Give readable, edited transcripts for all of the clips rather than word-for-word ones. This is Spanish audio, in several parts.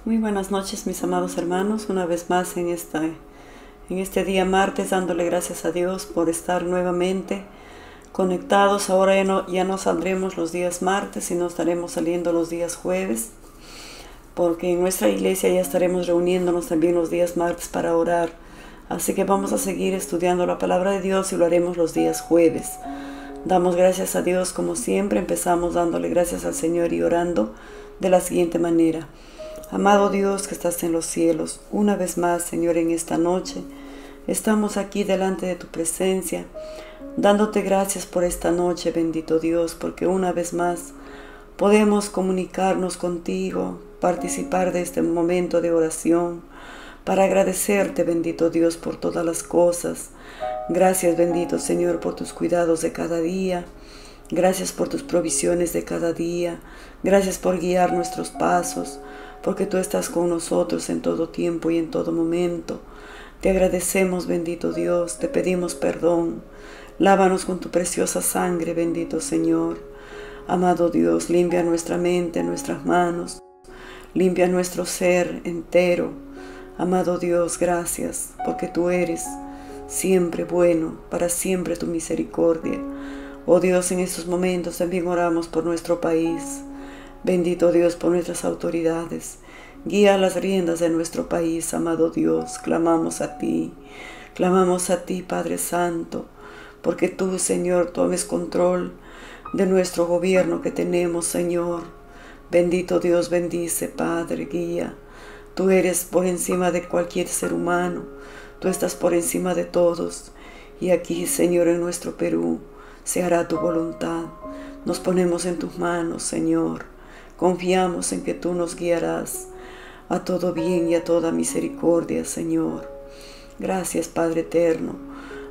Muy buenas noches, mis amados hermanos, una vez más en este día martes, dándole gracias a Dios por estar nuevamente conectados. Ahora ya no saldremos los días martes, sino estaremos saliendo los días jueves, porque en nuestra iglesia ya estaremos reuniéndonos también los días martes para orar. Así que vamos a seguir estudiando la palabra de Dios y lo haremos los días jueves. Damos gracias a Dios como siempre. Empezamos dándole gracias al Señor y orando de la siguiente manera. Amado Dios que estás en los cielos, una vez más, Señor, en esta noche estamos aquí delante de tu presencia, dándote gracias por esta noche, bendito Dios, porque una vez más podemos comunicarnos contigo, participar de este momento de oración, para agradecerte, bendito Dios, por todas las cosas. Gracias, bendito Señor, por tus cuidados de cada día. Gracias por tus provisiones de cada día. Gracias por guiar nuestros pasos, porque tú estás con nosotros en todo tiempo y en todo momento. Te agradecemos, bendito Dios, te pedimos perdón. Lávanos con tu preciosa sangre, bendito Señor. Amado Dios, limpia nuestra mente, nuestras manos, limpia nuestro ser entero. Amado Dios, gracias, porque tú eres siempre bueno, para siempre tu misericordia. Oh Dios, en estos momentos también oramos por nuestro país. Bendito Dios, por nuestras autoridades. Guía las riendas de nuestro país, amado Dios. Clamamos a ti, Padre Santo, porque tú, Señor, tomes control de nuestro gobierno que tenemos, Señor. Bendito Dios, bendice, Padre, guía. Tú eres por encima de cualquier ser humano. Tú estás por encima de todos. Y aquí, Señor, en nuestro Perú, se hará tu voluntad. Nos ponemos en tus manos, Señor. Confiamos en que tú nos guiarás a todo bien y a toda misericordia, Señor. Gracias, Padre eterno.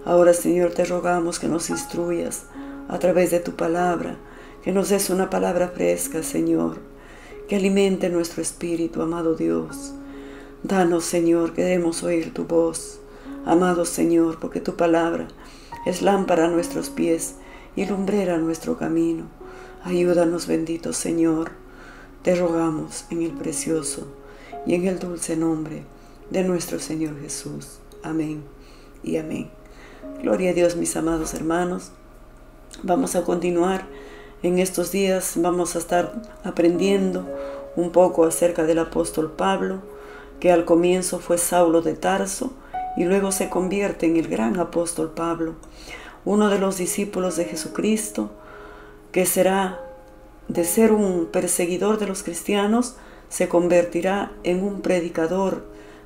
Ahora, Señor, te rogamos que nos instruyas a través de tu palabra, que nos des una palabra fresca, Señor, que alimente nuestro espíritu, amado Dios. Danos, Señor, queremos oír tu voz, amado Señor, porque tu palabra es lámpara a nuestros pies y lumbrera a nuestro camino. Ayúdanos, bendito Señor. Te rogamos en el precioso y en el dulce nombre de nuestro Señor Jesús. Amén y amén. Gloria a Dios, mis amados hermanos. Vamos a continuar en estos días. Vamos a estar aprendiendo un poco acerca del apóstol Pablo, que al comienzo fue Saulo de Tarso y luego se convierte en el gran apóstol Pablo, uno de los discípulos de Jesucristo, que será de ser un perseguidor de los cristianos, se convertirá en un predicador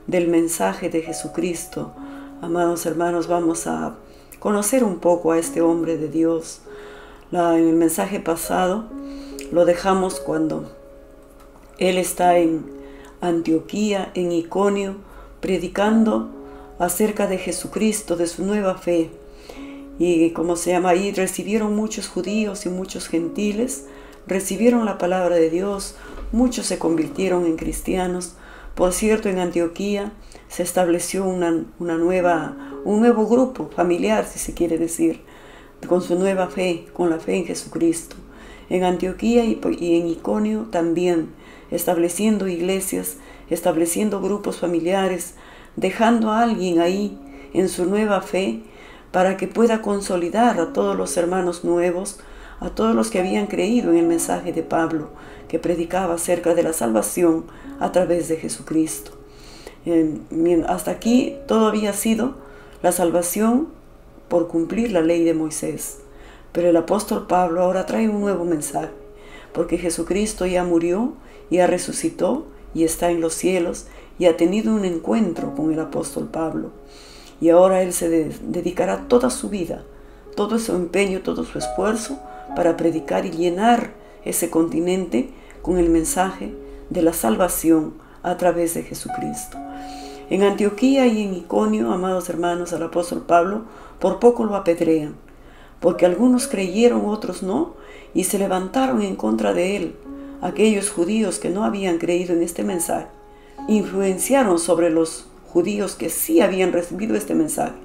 del mensaje de Jesucristo. Amados hermanos, vamos a conocer un poco a este hombre de Dios. En el mensaje pasado lo dejamos cuando él está en Antioquía, en Iconio, predicando acerca de Jesucristo, de su nueva fe. Y como se llama ahí, recibieron muchos judíos y muchos gentiles, recibieron la palabra de Dios, muchos se convirtieron en cristianos. Por cierto, en Antioquía se estableció un nuevo grupo familiar, si se quiere decir, con su nueva fe, con la fe en Jesucristo. En Antioquía y en Iconio también, estableciendo iglesias, estableciendo grupos familiares, dejando a alguien ahí en su nueva fe para que pueda consolidar a todos los hermanos nuevos, a todos los que habían creído en el mensaje de Pablo, que predicaba acerca de la salvación a través de Jesucristo. Hasta aquí todo había sido la salvación por cumplir la ley de Moisés. Pero el apóstol Pablo ahora trae un nuevo mensaje, porque Jesucristo ya murió, ya resucitó y está en los cielos y ha tenido un encuentro con el apóstol Pablo. Y ahora él se dedicará toda su vida, todo su empeño, todo su esfuerzo para predicar y llenar ese continente con el mensaje de la salvación a través de Jesucristo. En Antioquía y en Iconio, amados hermanos, al apóstol Pablo por poco lo apedrean, porque algunos creyeron, otros no, y se levantaron en contra de él. Aquellos judíos que no habían creído en este mensaje influenciaron sobre los judíos que sí habían recibido este mensaje,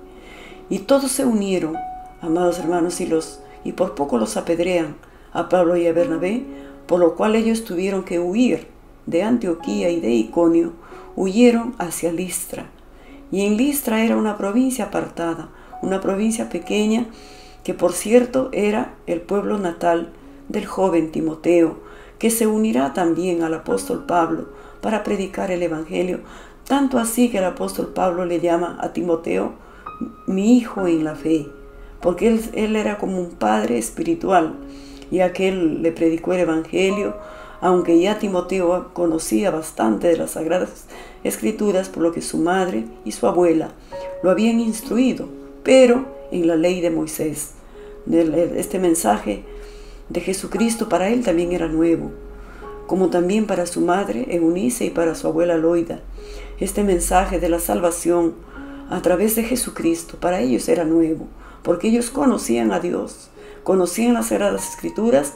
y todos se unieron, amados hermanos, y por poco los apedrean a Pablo y a Bernabé, por lo cual ellos tuvieron que huir de Antioquía y de Iconio huyeron hacia Listra. Y en Listra era una provincia apartada, una provincia pequeña, que por cierto era el pueblo natal del joven Timoteo, que se unirá también al apóstol Pablo para predicar el Evangelio, tanto así que el apóstol Pablo le llama a Timoteo mi hijo en la fe, porque él era como un padre espiritual, ya que él le predicó el Evangelio, aunque ya Timoteo conocía bastante de las Sagradas Escrituras, por lo que su madre y su abuela lo habían instruido, pero en la ley de Moisés. Este mensaje de Jesucristo para él también era nuevo, como también para su madre Eunice y para su abuela Loida. Este mensaje de la salvación a través de Jesucristo para ellos era nuevo, porque ellos conocían a Dios, conocían las Sagradas Escrituras,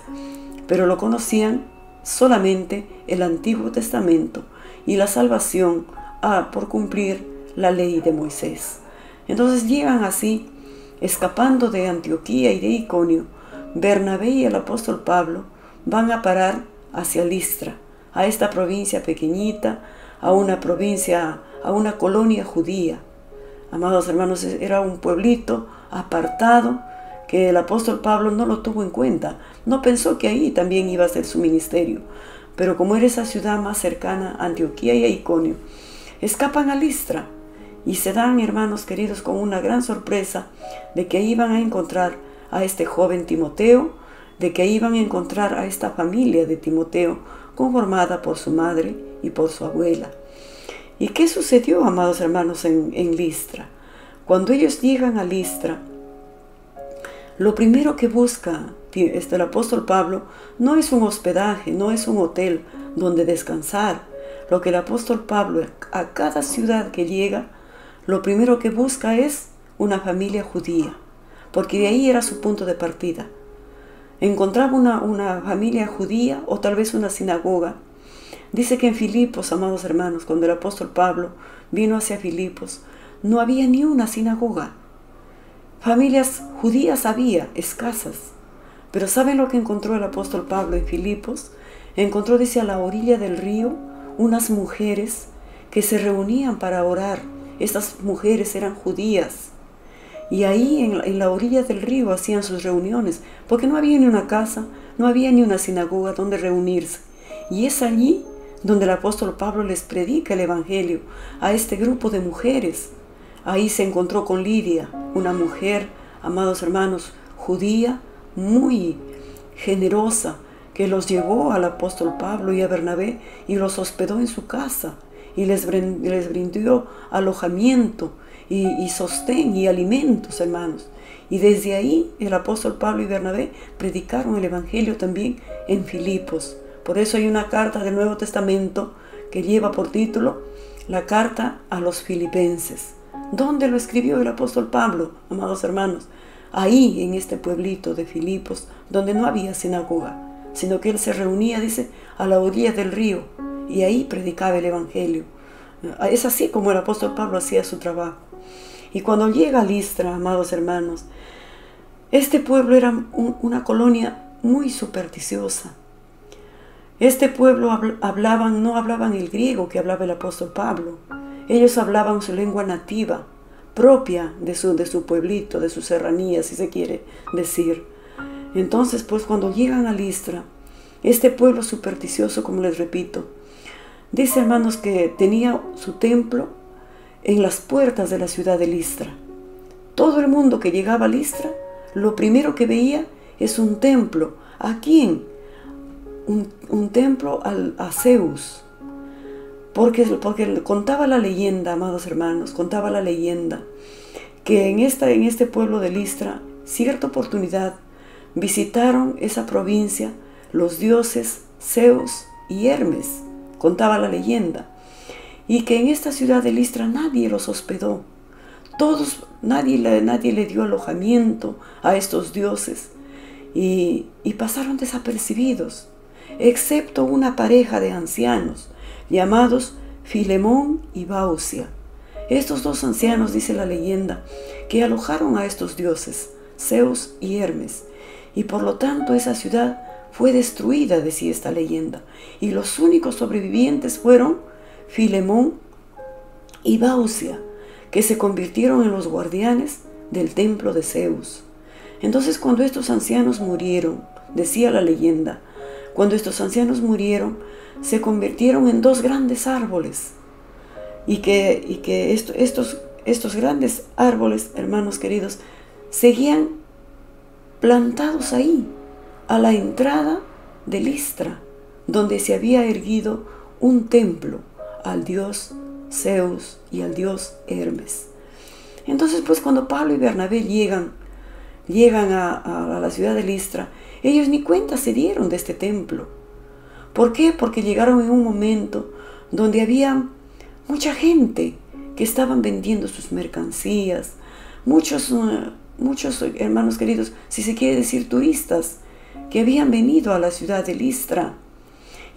pero lo conocían solamente el Antiguo Testamento y la salvación por cumplir la ley de Moisés. Entonces llegan así, escapando de Antioquía y de Iconio. Bernabé y el apóstol Pablo van a parar hacia Listra, a esta provincia pequeñita, a una colonia judía. Amados hermanos, era un pueblito apartado que el apóstol Pablo no lo tuvo en cuenta. No pensó que ahí también iba a ser su ministerio. Pero como era esa ciudad más cercana a Antioquía y a Iconio, escapan a Listra y se dan, hermanos queridos, con una gran sorpresa de que iban a encontrar a este joven Timoteo, de que iban a encontrar a esta familia de Timoteo conformada por su madre y por su abuela. ¿Y qué sucedió, amados hermanos, en Listra? Cuando ellos llegan a Listra, lo primero que busca el apóstol Pablo no es un hospedaje, no es un hotel donde descansar. Lo que el apóstol Pablo a cada ciudad que llega, lo primero que busca es una familia judía, porque de ahí era su punto de partida. Encontraba una familia judía o tal vez una sinagoga. Dice que en Filipos, amados hermanos, cuando el apóstol Pablo vino hacia Filipos, no había ni una sinagoga. Familias judías había, escasas. Pero ¿saben lo que encontró el apóstol Pablo en Filipos? Encontró, dice, a la orilla del río, unas mujeres que se reunían para orar. Estas mujeres eran judías. Y ahí en la orilla del río hacían sus reuniones, porque no había ni una casa, no había ni una sinagoga donde reunirse. Y es allí donde el apóstol Pablo les predica el Evangelio a este grupo de mujeres. Ahí se encontró con Lidia, una mujer, amados hermanos, judía, muy generosa, que los llevó al apóstol Pablo y a Bernabé y los hospedó en su casa y les brindó alojamiento y sostén y alimentos, hermanos. Y desde ahí el apóstol Pablo y Bernabé predicaron el Evangelio también en Filipos. Por eso hay una carta del Nuevo Testamento que lleva por título la carta a los filipenses. ¿Dónde lo escribió el apóstol Pablo, amados hermanos? Ahí, en este pueblito de Filipos, donde no había sinagoga, sino que él se reunía, dice, a la orilla del río, y ahí predicaba el Evangelio. Es así como el apóstol Pablo hacía su trabajo. Y cuando llega a Listra, amados hermanos, este pueblo era una colonia muy supersticiosa. Este pueblo no hablaban el griego que hablaba el apóstol Pablo. Ellos hablaban su lengua nativa, propia de su pueblito, de su serranía, si se quiere decir. Entonces, pues, cuando llegan a Listra, este pueblo supersticioso, como les repito, dice, hermanos, que tenía su templo en las puertas de la ciudad de Listra. Todo el mundo que llegaba a Listra, lo primero que veía es un templo. ¿A quién? Un templo a Zeus. Porque contaba la leyenda, amados hermanos, contaba la leyenda que en este pueblo de Listra, cierta oportunidad, visitaron esa provincia los dioses Zeus y Hermes, contaba la leyenda, y que en esta ciudad de Listra nadie los hospedó. Nadie le dio alojamiento a estos dioses y pasaron desapercibidos, excepto una pareja de ancianos llamados Filemón y Bausia. Estos dos ancianos, dice la leyenda, que alojaron a estos dioses, Zeus y Hermes, y por lo tanto esa ciudad fue destruida, decía esta leyenda, y los únicos sobrevivientes fueron Filemón y Baucia, que se convirtieron en los guardianes del templo de Zeus. Entonces, cuando estos ancianos murieron, decía la leyenda, cuando estos ancianos murieron, se convirtieron en dos grandes árboles, y que estos grandes árboles, hermanos queridos, seguían plantados ahí, a la entrada de Listra, donde se había erguido un templo al dios Zeus y al dios Hermes. Entonces, pues cuando Pablo y Bernabé llegan a la ciudad de Listra, ellos ni cuenta se dieron de este templo. ¿Por qué? Porque llegaron en un momento donde había mucha gente que estaban vendiendo sus mercancías, muchos hermanos queridos, si se quiere decir turistas, que habían venido a la ciudad de Listra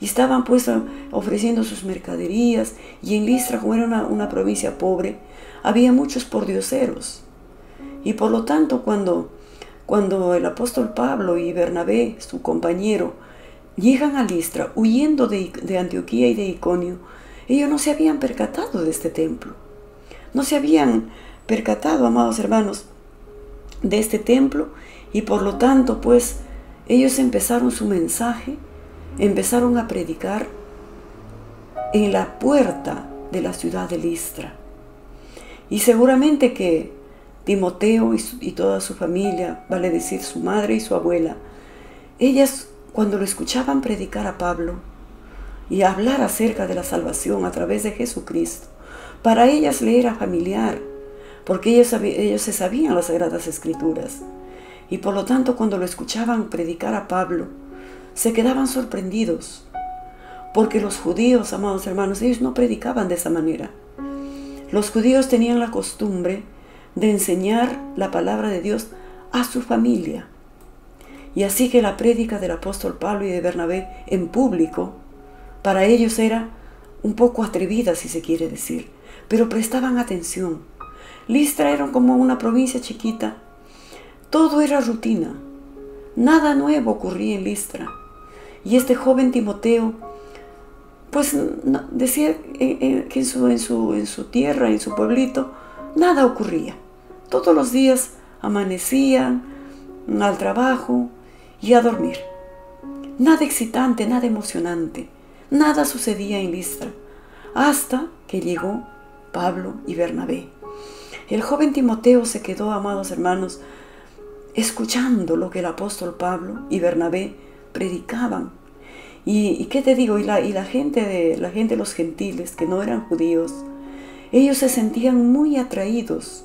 y estaban pues ofreciendo sus mercaderías. Y en Listra, como era una provincia pobre, había muchos pordioseros. Y por lo tanto, cuando el apóstol Pablo y Bernabé, su compañero, llegan a Listra huyendo de Antioquía y de Iconio, ellos no se habían percatado de este templo. No se habían percatado, amados hermanos, de este templo, y por lo tanto, pues, ellos empezaron su mensaje, empezaron a predicar en la puerta de la ciudad de Listra. Y seguramente que Timoteo y toda su familia, vale decir su madre y su abuela, ellas cuando lo escuchaban predicar a Pablo y hablar acerca de la salvación a través de Jesucristo, para ellas le era familiar, porque ellos se sabían las Sagradas Escrituras. Y por lo tanto, cuando lo escuchaban predicar a Pablo, se quedaban sorprendidos, porque los judíos, amados hermanos, ellos no predicaban de esa manera. Los judíos tenían la costumbre de enseñar la palabra de Dios a su familia. Y así que la prédica del apóstol Pablo y de Bernabé en público, para ellos era un poco atrevida, si se quiere decir, pero prestaban atención. Listra era como una provincia chiquita. Todo era rutina. Nada nuevo ocurría en Listra. Y este joven Timoteo, pues decía que en su tierra, en su pueblito, nada ocurría. Todos los días amanecían al trabajo y a dormir. Nada excitante, nada emocionante. Nada sucedía en Listra, hasta que llegó Pablo y Bernabé. El joven Timoteo se quedó, amados hermanos, escuchando lo que el apóstol Pablo y Bernabé predicaban. Y qué te digo, y la gente, los gentiles que no eran judíos, ellos se sentían muy atraídos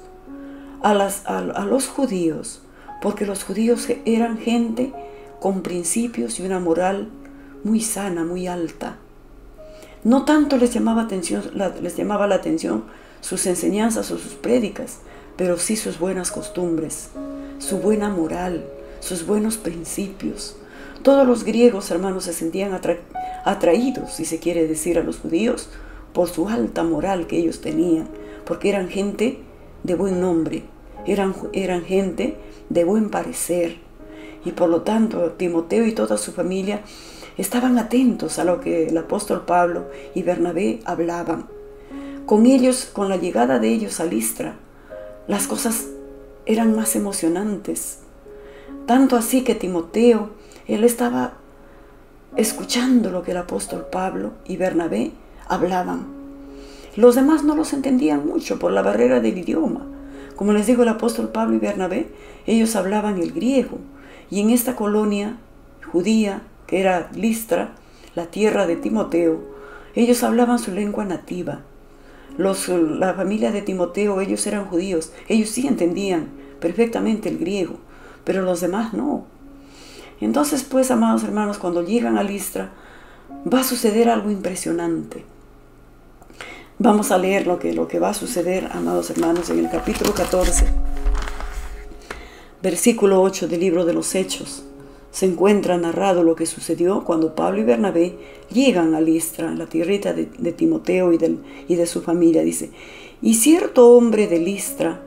a los judíos, porque los judíos eran gente con principios y una moral muy sana, muy alta. No tanto les llamaba la atención sus enseñanzas o sus prédicas, pero sí sus buenas costumbres, su buena moral, sus buenos principios. Todos los griegos, hermanos, se sentían atraídos, si se quiere decir, a los judíos por su alta moral que ellos tenían, porque eran gente de buen nombre, eran gente de buen parecer. Y por lo tanto, Timoteo y toda su familia estaban atentos a lo que el apóstol Pablo y Bernabé hablaban. Con la llegada de ellos a Listra, las cosas eran más emocionantes. Tanto así que Timoteo, él estaba escuchando lo que el apóstol Pablo y Bernabé hablaban. Los demás no los entendían mucho por la barrera del idioma. Como les digo, el apóstol Pablo y Bernabé, ellos hablaban el griego. Y en esta colonia judía, que era Listra, la tierra de Timoteo, ellos hablaban su lengua nativa. La familia de Timoteo, ellos eran judíos, ellos sí entendían perfectamente el griego, pero los demás no. Entonces, pues, amados hermanos, cuando llegan a Listra, va a suceder algo impresionante. Vamos a leer lo que va a suceder, amados hermanos, en el capítulo 14, versículo 8 del libro de los Hechos. Se encuentra narrado lo que sucedió cuando Pablo y Bernabé llegan a Listra, la tierrita de Timoteo y de su familia. Dice: y cierto hombre de Listra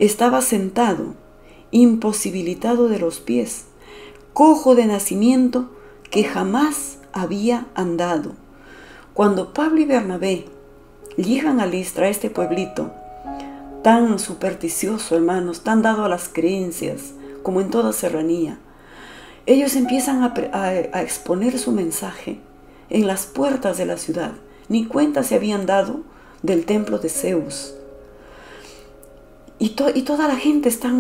estaba sentado, imposibilitado de los pies, cojo de nacimiento que jamás había andado. Cuando Pablo y Bernabé llegan a Listra, este pueblito tan supersticioso, hermanos, tan dado a las creencias, como en toda serranía, ellos empiezan a exponer su mensaje en las puertas de la ciudad. Ni cuenta se habían dado del templo de Zeus. Y toda la gente está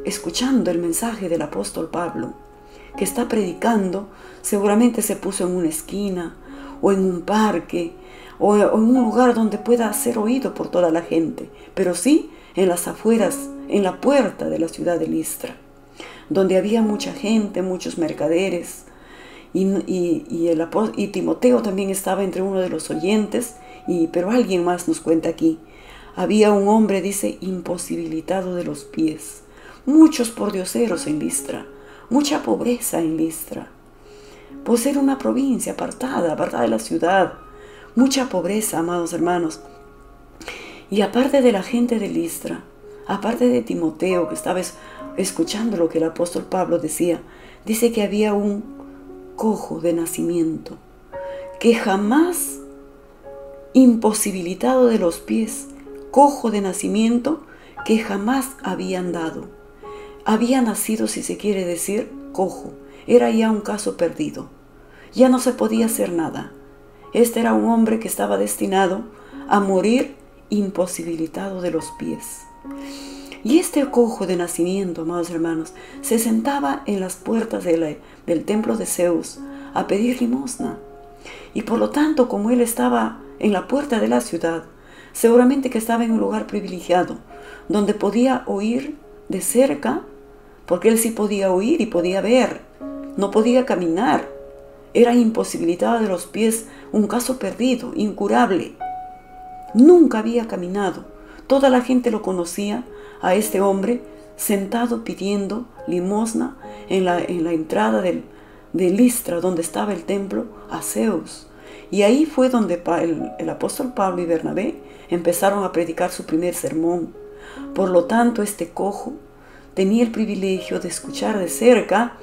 escuchando el mensaje del apóstol Pablo, que está predicando. Seguramente se puso en una esquina, o en un parque, o en un lugar donde pueda ser oído por toda la gente, pero sí en las afueras, en la puerta de la ciudad de Listra, donde había mucha gente, muchos mercaderes, y Timoteo también estaba entre uno de los oyentes, pero alguien más nos cuenta aquí. Había un hombre, dice, imposibilitado de los pies. Muchos pordioseros en Listra, mucha pobreza en Listra. Por ser una provincia apartada de la ciudad, mucha pobreza, amados hermanos. Y aparte de la gente de Listra, aparte de Timoteo, que estaba escuchando lo que el apóstol Pablo decía, dice que había un cojo de nacimiento, que jamás, imposibilitado de los pies, cojo de nacimiento, que jamás había andado. Había nacido, si se quiere decir, cojo. Era ya un caso perdido. Ya no se podía hacer nada. Este era un hombre que estaba destinado a morir imposibilitado de los pies. Y este cojo de nacimiento, amados hermanos, se sentaba en las puertas del templo de Zeus a pedir limosna. Y por lo tanto, como él estaba en la puerta de la ciudad, seguramente que estaba en un lugar privilegiado, donde podía oír de cerca, porque él sí podía oír y podía ver, no podía caminar. Era imposibilitado de los pies, un caso perdido, incurable. Nunca había caminado. Toda la gente lo conocía a este hombre sentado pidiendo limosna en la entrada de Listra, donde estaba el templo a Zeus. Y ahí fue donde el apóstol Pablo y Bernabé empezaron a predicar su primer sermón. Por lo tanto, este cojo tenía el privilegio de escuchar de cerca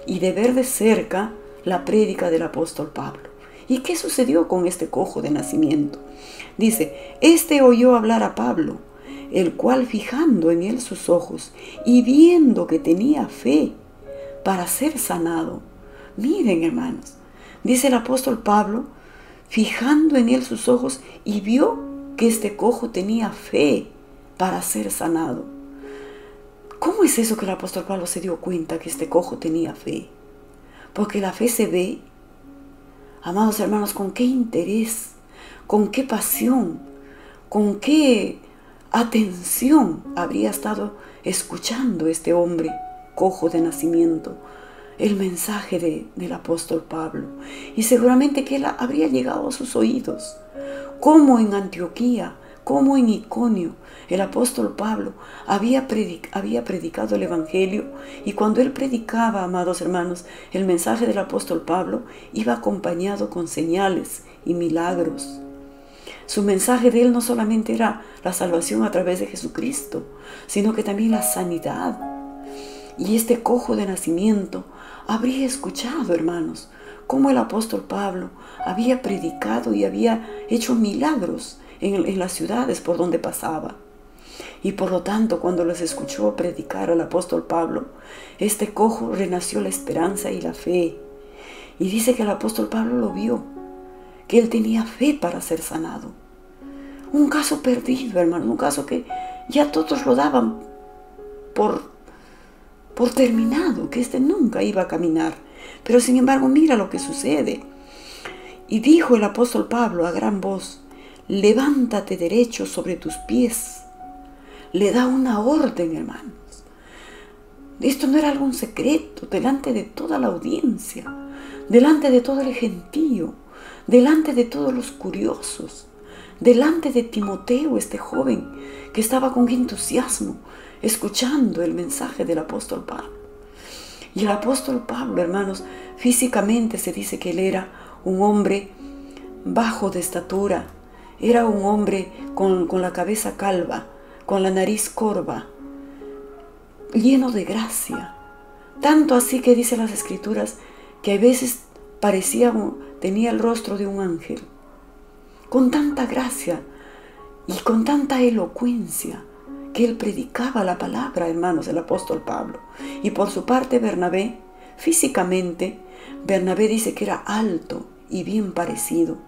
y de ver de cerca la prédica del apóstol Pablo. ¿Y qué sucedió con este cojo de nacimiento? Dice, este oyó hablar a Pablo, el cual fijando en él sus ojos y viendo que tenía fe para ser sanado. Miren, hermanos, dice el apóstol Pablo, fijando en él sus ojos y vio que este cojo tenía fe para ser sanado. ¿Cómo es eso que el apóstol Pablo se dio cuenta que este cojo tenía fe? Porque la fe se ve, amados hermanos, con qué interés, con qué pasión, con qué atención habría estado escuchando este hombre cojo de nacimiento el mensaje del apóstol Pablo. Y seguramente que él habría llegado a sus oídos, como en Antioquía, como en Iconio, el apóstol Pablo había predicado el evangelio, y cuando él predicaba, amados hermanos, el mensaje del apóstol Pablo iba acompañado con señales y milagros. Su mensaje de él no solamente era la salvación a través de Jesucristo, sino que también la sanidad. Y este cojo de nacimiento habría escuchado, hermanos, cómo el apóstol Pablo había predicado y había hecho milagros en las ciudades por donde pasaba. Y por lo tanto, cuando les escuchó predicar al apóstol Pablo, este cojo renació la esperanza y la fe. Y dice que el apóstol Pablo lo vio, que él tenía fe para ser sanado. Un caso perdido, hermano, un caso que ya todos lo daban por terminado, que este nunca iba a caminar. Pero sin embargo, mira lo que sucede. Y dijo el apóstol Pablo a gran voz, levántate derecho sobre tus pies. Le da una orden, hermanos. Esto no era algún secreto, delante de toda la audiencia, delante de todo el gentío, delante de todos los curiosos, delante de Timoteo, este joven que estaba con entusiasmo escuchando el mensaje del apóstol Pablo. Y el apóstol Pablo, hermanos, físicamente se dice que él era un hombre bajo de estatura, era un hombre con la cabeza calva, con la nariz corva, lleno de gracia, Tanto así que dice las Escrituras que a veces tenía el rostro de un ángel, con tanta gracia y con tanta elocuencia que él predicaba la palabra, hermanos, el apóstol Pablo. Y por su parte Bernabé, físicamente, Bernabé dice que era alto y bien parecido.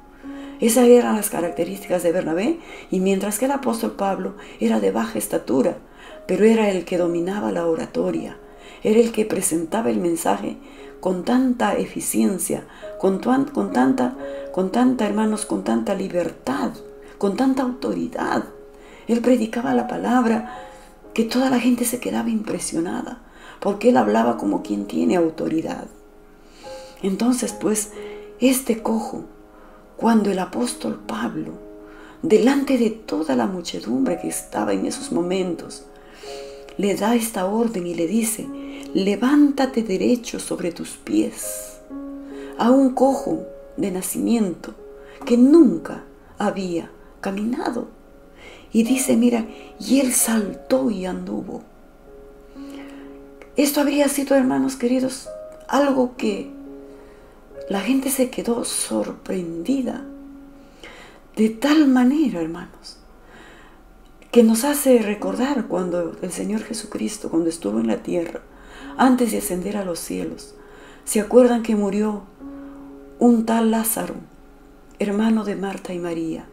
Esas eran las características de Bernabé, y mientras que el apóstol Pablo era de baja estatura, pero era el que dominaba la oratoria, era el que presentaba el mensaje con tanta eficiencia, con tanta, hermanos, con tanta libertad, con tanta autoridad. Él predicaba la palabra que toda la gente se quedaba impresionada, porque él hablaba como quien tiene autoridad. Entonces, pues, este cojo, cuando el apóstol Pablo, delante de toda la muchedumbre que estaba en esos momentos, le da esta orden y le dice: levántate derecho sobre tus pies, a un cojo de nacimiento que nunca había caminado. Y dice, mira, y él saltó y anduvo. Esto habría sido, hermanos queridos, algo que la gente se quedó sorprendida. De tal manera, hermanos, que nos hace recordar cuando el Señor Jesucristo, cuando estuvo en la tierra, antes de ascender a los cielos, ¿se acuerdan que murió un tal Lázaro, hermano de Marta y María,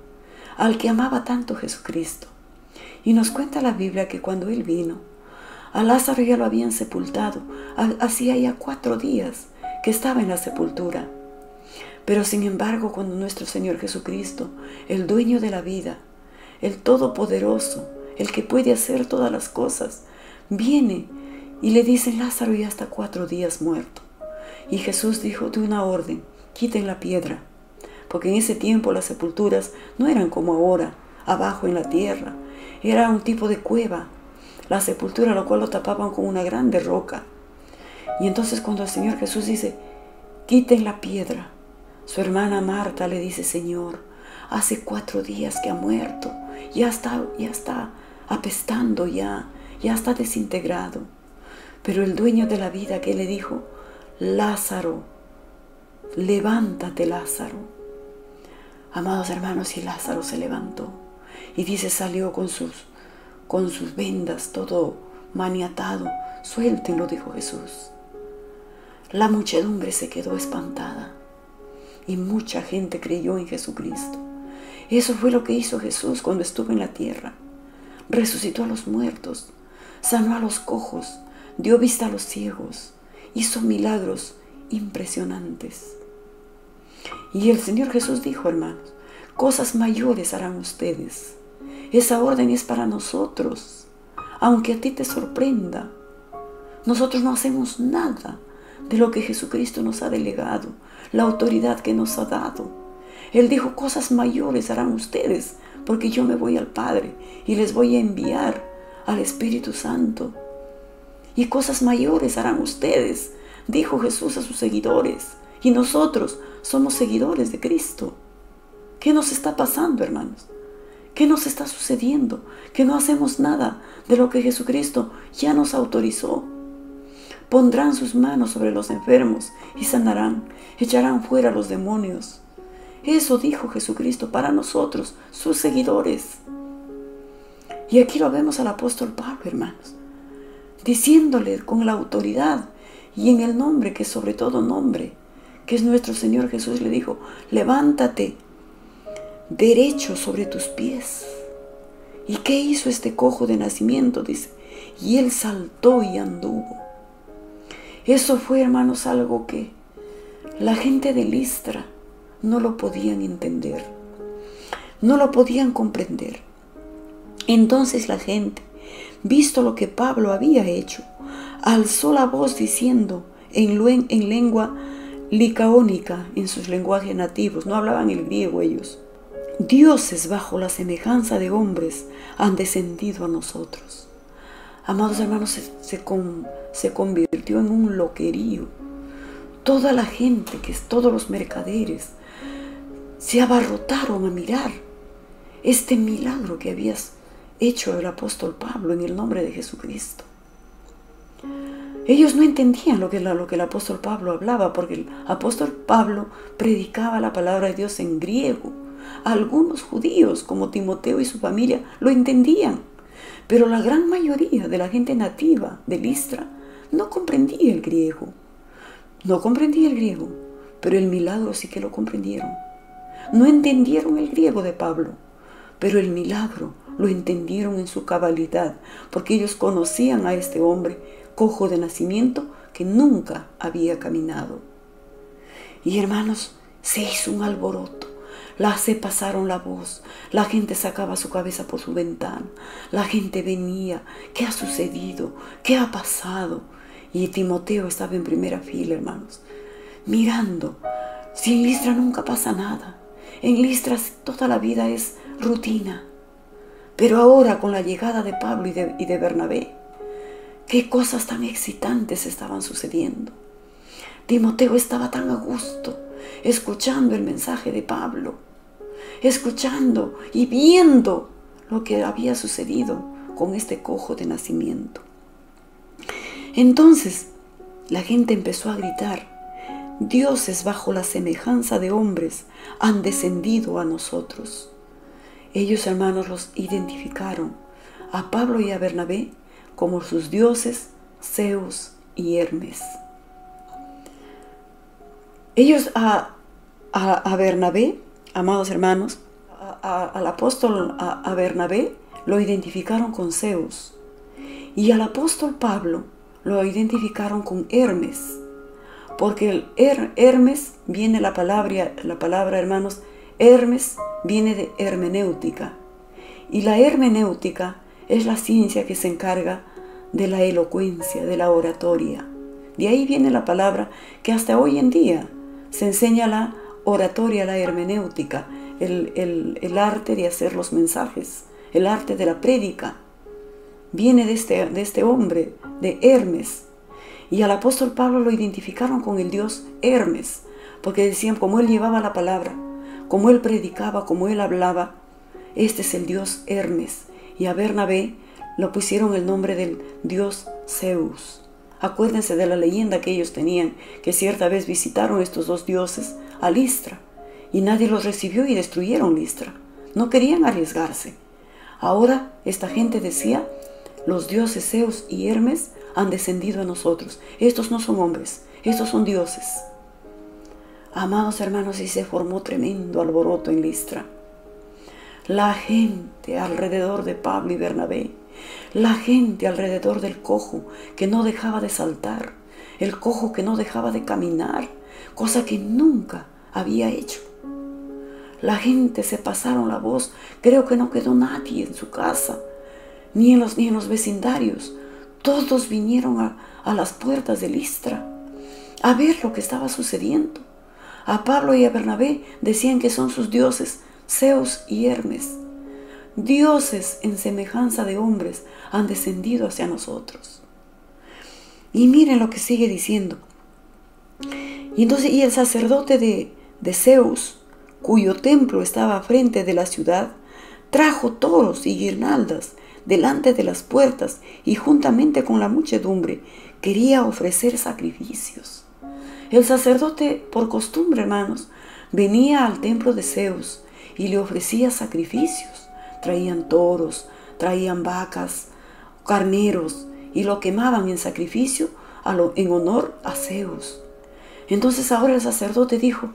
al que amaba tanto Jesucristo? Y nos cuenta la Biblia que cuando él vino, a Lázaro ya lo habían sepultado, hacía ya 4 días que estaba en la sepultura. Pero sin embargo, cuando nuestro Señor Jesucristo, el dueño de la vida, el todopoderoso, el que puede hacer todas las cosas, viene y le dice: Lázaro ya está 4 días muerto. Y Jesús dijo de una orden: quiten la piedra, porque en ese tiempo las sepulturas no eran como ahora, abajo en la tierra, era un tipo de cueva, la sepultura, lo cual lo tapaban con una grande roca. Y entonces cuando el Señor Jesús dice: quiten la piedra, su hermana Marta le dice: Señor, hace 4 días que ha muerto, ya está apestando, ya está desintegrado. Pero el dueño de la vida, que le dijo: Lázaro, levántate, Lázaro. Amados hermanos, y Lázaro se levantó, y dice, salió con sus vendas, todo maniatado. Suéltenlo, dijo Jesús. La muchedumbre se quedó espantada y mucha gente creyó en Jesucristo. Eso fue lo que hizo Jesús cuando estuvo en la tierra. Resucitó a los muertos, sanó a los cojos, dio vista a los ciegos, hizo milagros impresionantes. Y el Señor Jesús dijo, hermanos, cosas mayores harán ustedes. Esa orden es para nosotros, aunque a ti te sorprenda. Nosotros no hacemos nada de lo que Jesucristo nos ha delegado, la autoridad que nos ha dado. Él dijo, cosas mayores harán ustedes, porque yo me voy al Padre y les voy a enviar al Espíritu Santo. Y cosas mayores harán ustedes, dijo Jesús a sus seguidores. Y nosotros somos seguidores de Cristo. ¿Qué nos está pasando, hermanos? ¿Qué nos está sucediendo? Que no hacemos nada de lo que Jesucristo ya nos autorizó. Pondrán sus manos sobre los enfermos y sanarán, echarán fuera los demonios. Eso dijo Jesucristo para nosotros, sus seguidores. Y aquí lo vemos al apóstol Pablo, hermanos, diciéndole con la autoridad y en el nombre que es sobre todo nombre, que es nuestro Señor Jesús, le dijo, levántate derecho sobre tus pies. ¿Y qué hizo este cojo de nacimiento? Dice, y él saltó y anduvo. Eso fue, hermanos, algo que la gente de Listra no lo podían entender, no lo podían comprender. Entonces la gente, visto lo que Pablo había hecho, alzó la voz diciendo en lengua licaónica, en sus lenguajes nativos, no hablaban el griego ellos, dioses bajo la semejanza de hombres han descendido a nosotros. Amados hermanos, se convirtió en un loquerío. Toda la gente, todos los mercaderes, se abarrotaron a mirar este milagro que había hecho el apóstol Pablo en el nombre de Jesucristo. Ellos no entendían lo que el apóstol Pablo hablaba, porque el apóstol Pablo predicaba la palabra de Dios en griego. Algunos judíos, como Timoteo y su familia, lo entendían, pero la gran mayoría de la gente nativa de Listra no comprendía el griego. No comprendía el griego, pero el milagro sí que lo comprendieron. No entendieron el griego de Pablo, pero el milagro lo entendieron en su cabalidad, porque ellos conocían a este hombre cojo de nacimiento que nunca había caminado. Y hermanos, se hizo un alboroto. Se pasaron la voz, la gente sacaba su cabeza por su ventana, la gente venía, ¿qué ha sucedido? ¿Qué ha pasado? Y Timoteo estaba en primera fila, hermanos, mirando. Si en Listra nunca pasa nada, en Listra toda la vida es rutina, pero ahora con la llegada de Pablo y de Bernabé, qué cosas tan excitantes estaban sucediendo. Timoteo estaba tan a gusto, escuchando el mensaje de Pablo, escuchando y viendo lo que había sucedido con este cojo de nacimiento. Entonces la gente empezó a gritar: dioses bajo la semejanza de hombres han descendido a nosotros. Ellos, hermanos, los identificaron a Pablo y a Bernabé como sus dioses Zeus y Hermes. Ellos a Bernabé, amados hermanos, al apóstol a Bernabé lo identificaron con Zeus, y al apóstol Pablo lo identificaron con Hermes, porque el Hermes viene la palabra, hermanos, Hermes viene de hermenéutica, y la hermenéutica es la ciencia que se encarga de la elocuencia, de la oratoria. De ahí viene la palabra que hasta hoy en día se enseña la oratoria, la hermenéutica, el arte de hacer los mensajes, el arte de la prédica. Viene de este hombre, de Hermes. Y al apóstol Pablo lo identificaron con el dios Hermes, porque decían, como él llevaba la palabra, como él predicaba, como él hablaba, este es el dios Hermes. Y a Bernabé lo pusieron el nombre del dios Zeus. Acuérdense de la leyenda que ellos tenían, que cierta vez visitaron estos dos dioses a Listra, y nadie los recibió y destruyeron Listra. No querían arriesgarse. Ahora esta gente decía, los dioses Zeus y Hermes han descendido a nosotros. Estos no son hombres, estos son dioses. Amados hermanos, y se formó tremendo alboroto en Listra. La gente alrededor de Pablo y Bernabé, la gente alrededor del cojo que no dejaba de saltar, el cojo que no dejaba de caminar, cosa que nunca había hecho. La gente se pasaron la voz. Creo que no quedó nadie en su casa, ni en los vecindarios. Todos vinieron a las puertas de Listra a ver lo que estaba sucediendo. A Pablo y a Bernabé decían que son sus dioses Zeus y Hermes. Dioses en semejanza de hombres han descendido hacia nosotros. Y miren lo que sigue diciendo. Y el sacerdote de Zeus, cuyo templo estaba frente de la ciudad, trajo toros y guirnaldas delante de las puertas, y juntamente con la muchedumbre quería ofrecer sacrificios. El sacerdote, por costumbre, hermanos, venía al templo de Zeus y le ofrecía sacrificios. Traían toros, traían vacas, carneros, y lo quemaban en sacrificio en honor a Zeus. Entonces ahora el sacerdote dijo,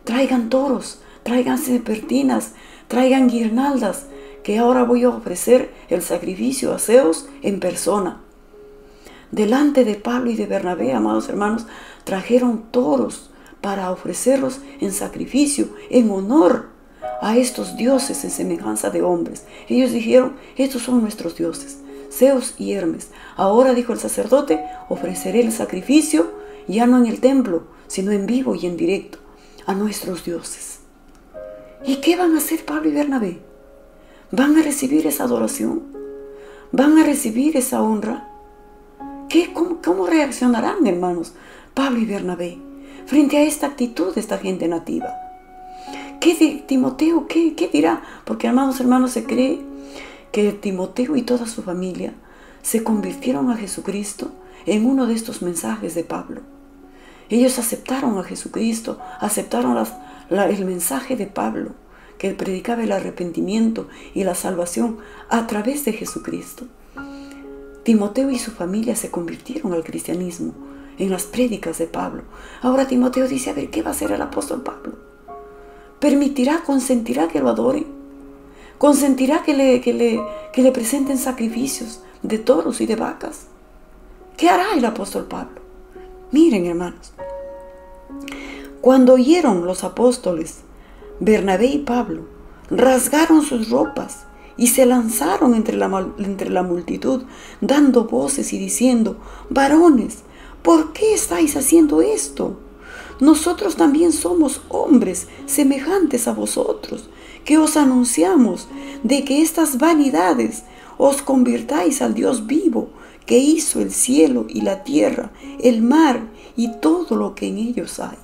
traigan toros, traigan serpentinas, traigan guirnaldas, que ahora voy a ofrecer el sacrificio a Zeus en persona. Delante de Pablo y de Bernabé, amados hermanos, trajeron toros para ofrecerlos en sacrificio, en honor a estos dioses en semejanza de hombres. Ellos dijeron, estos son nuestros dioses, Zeus y Hermes. Ahora, dijo el sacerdote, ofreceré el sacrificio ya no en el templo, sino en vivo y en directo a nuestros dioses. ¿Y qué van a hacer Pablo y Bernabé? ¿Van a recibir esa adoración? ¿Van a recibir esa honra? ¿Cómo reaccionarán, hermanos, Pablo y Bernabé frente a esta actitud de esta gente nativa? ¿Qué de Timoteo? ¿Qué dirá? Porque, amados hermanos, se cree que Timoteo y toda su familia se convirtieron a Jesucristo en uno de estos mensajes de Pablo. Ellos aceptaron a Jesucristo, aceptaron el mensaje de Pablo, que predicaba el arrepentimiento y la salvación a través de Jesucristo. Timoteo y su familia se convirtieron al cristianismo en las prédicas de Pablo. Ahora Timoteo dice, a ver, ¿qué va a hacer el apóstol Pablo? ¿Permitirá, consentirá que lo adoren? ¿Consentirá que le presenten sacrificios de toros y de vacas? ¿Qué hará el apóstol Pablo? Miren, hermanos, cuando oyeron los apóstoles Bernabé y Pablo, rasgaron sus ropas y se lanzaron entre la multitud, dando voces y diciendo, varones, ¿por qué estáis haciendo esto? Nosotros también somos hombres semejantes a vosotros, que os anunciamos de que estas vanidades os convirtáis al Dios vivo, que hizo el cielo y la tierra, el mar y todo lo que en ellos hay.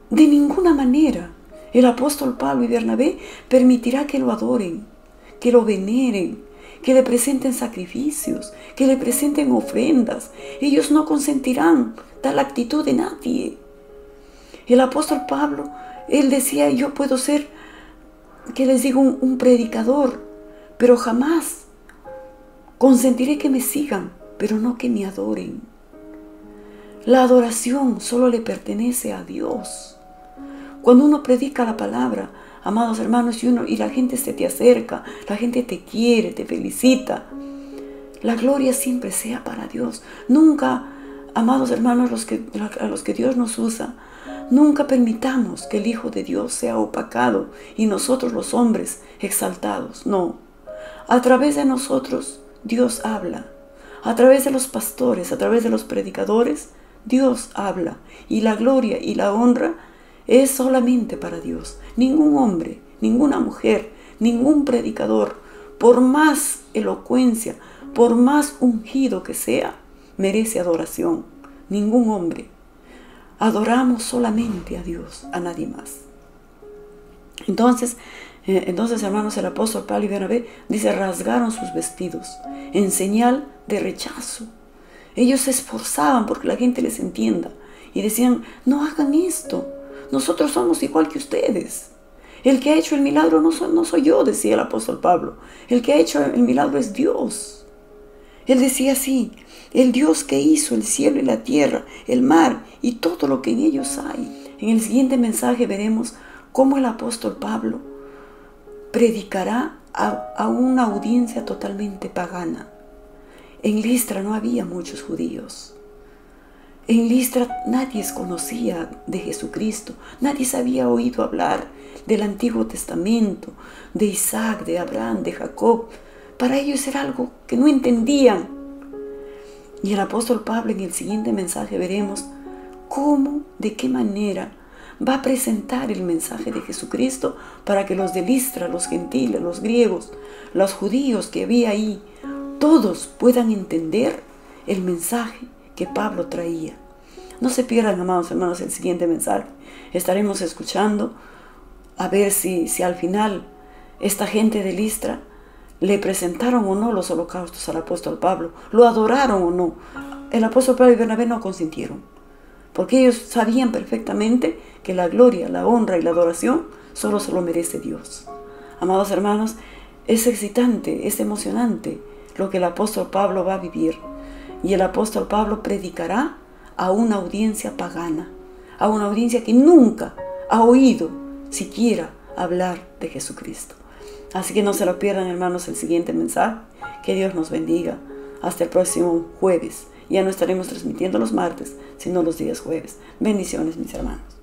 De ninguna manera el apóstol Pablo y Bernabé permitirá que lo adoren, que lo veneren, que le presenten sacrificios, que le presenten ofrendas. Ellos no consentirán tal actitud de nadie. El apóstol Pablo, él decía, yo puedo ser, que les digo, un predicador, pero jamás consentiré que me sigan, pero no que me adoren. La adoración solo le pertenece a Dios. Cuando uno predica la palabra, amados hermanos, y la gente se te acerca, la gente te quiere, te felicita, la gloria siempre sea para Dios. Nunca, amados hermanos, a los que Dios nos usa, nunca permitamos que el Hijo de Dios sea opacado y nosotros los hombres exaltados. No, a través de nosotros Dios habla. A través de los pastores, a través de los predicadores, Dios habla. Y la gloria y la honra es solamente para Dios. Ningún hombre, ninguna mujer, ningún predicador, por más elocuencia, por más ungido que sea, merece adoración. Ningún hombre. Adoramos solamente a Dios, a nadie más. Entonces, hermanos, el apóstol Pablo y Bernabé dice, rasgaron sus vestidos en señal de rechazo. Ellos se esforzaban porque la gente les entienda y decían, no hagan esto, nosotros somos igual que ustedes. El que ha hecho el milagro no soy yo, decía el apóstol Pablo. El que ha hecho el milagro es Dios. Él decía así, el Dios que hizo el cielo y la tierra, el mar y todo lo que en ellos hay. En el siguiente mensaje veremos cómo el apóstol Pablo predicará a una audiencia totalmente pagana. En Listra no había muchos judíos. En Listra nadie conocía de Jesucristo. Nadie se había oído hablar del Antiguo Testamento, de Isaac, de Abraham, de Jacob. Para ellos era algo que no entendían. Y el apóstol Pablo en el siguiente mensaje veremos cómo, de qué manera va a presentar el mensaje de Jesucristo para que los de Listra, los gentiles, los griegos, los judíos que había ahí, todos puedan entender el mensaje que Pablo traía. No se pierdan, amados hermanos, el siguiente mensaje. Estaremos escuchando a ver si al final esta gente de Listra le presentaron o no los holocaustos al apóstol Pablo, lo adoraron o no. El apóstol Pablo y Bernabé no consintieron, porque ellos sabían perfectamente que la gloria, la honra y la adoración solo se lo merece Dios. Amados hermanos, es excitante, es emocionante lo que el apóstol Pablo va a vivir. Y el apóstol Pablo predicará a una audiencia pagana, a una audiencia que nunca ha oído siquiera hablar de Jesucristo. Así que no se lo pierdan, hermanos, el siguiente mensaje. Que Dios nos bendiga. Hasta el próximo jueves. Ya no estaremos transmitiendo los martes, sino los días jueves. Bendiciones, mis hermanos.